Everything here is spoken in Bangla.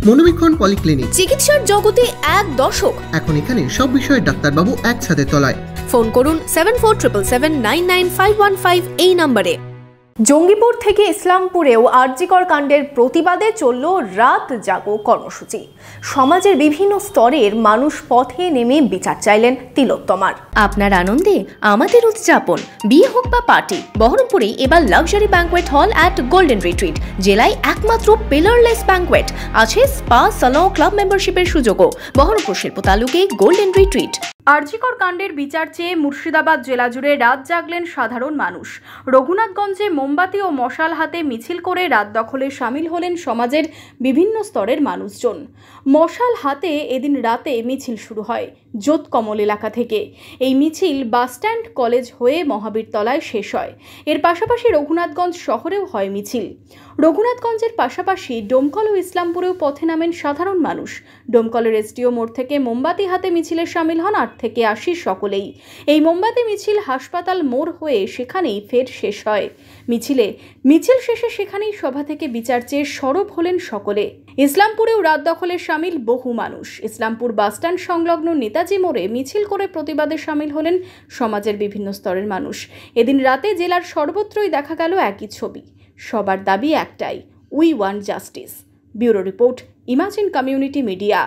মনোবীক্ষণ পলিক্লিনিক, চিকিৎসার জগতে এক দশক। এখন এখানে সব বিষয়ে ডাক্তারবাবু একসাথে তলায়। ফোন করুন 7477999515 এই নম্বরে। জঙ্গিপুর থেকে ইসলামপুরেও আরজিকর কাণ্ডের প্রতিবাদে চলল রাত জাগো কর্মসূচি। সমাজের বিভিন্ন স্তরের মানুষ পথে নেমে বিচার চাইলেন তিলোত্তমার। আপনার আনন্দে আমাদের উদযাপন, বিয়ে হোক বা পার্টি, বহরমপুরে এবার luxury banquet hall at golden retreat. জেলায় একমাত্র পিলারলেস ব্যাঙ্কোয়েট, আছে স্পা, সালন, ক্লাব মেম্বারশিপের সুযোগও। বহরমপুর শিল্প তালুকে গোল্ডেন রিট্রিট। আরজিকর কাণ্ডের বিচার চেয়ে মুর্শিদাবাদ জেলা জুড়ে রাত জাগলেন সাধারণ মানুষ। রঘুনাথগঞ্জে মোমবাতি ও মশাল হাতে মিছিল করে রাত দখলে সামিল হলেন সমাজের বিভিন্ন স্তরের মানুষজন। মশাল হাতে এদিন রাতে মিছিল শুরু হয় জোতকমল এলাকা থেকে। এই মিছিল বাসস্ট্যান্ড, কলেজ হয়ে মহাবীরতলায় শেষ হয়। এর পাশাপাশি রঘুনাথগঞ্জ শহরেও হয় মিছিল। রঘুনাথগঞ্জের পাশাপাশি ডোমকল ও ইসলামপুরেও পথে নামেন সাধারণ মানুষ। ডোমকলের এসডিও মোড় থেকে মোমবাতি হাতে মিছিলে সামিল হন 8 থেকে 80 সকলেই। এই মোমবাতি মিছিল হাসপাতাল মোড় হয়ে সেখানেই ফের শেষ হয়। মিছিল শেষে সেখানেই সভা থেকে বিচার চেয়ে সরব হলেন সকলে। ইসলামপুরেও রাত দখলে সামিল বহু মানুষ। ইসলামপুর বাসস্ট্যান্ড সংলগ্ন নেতাজি মোড়ে মিছিল করে প্রতিবাদে সামিল হলেন সমাজের বিভিন্ন স্তরের মানুষ। এদিন রাতে জেলার সর্বত্রই দেখা গেল একই ছবি। সবার দাবি একটাই, we want justice. Bureau report, imagine community media.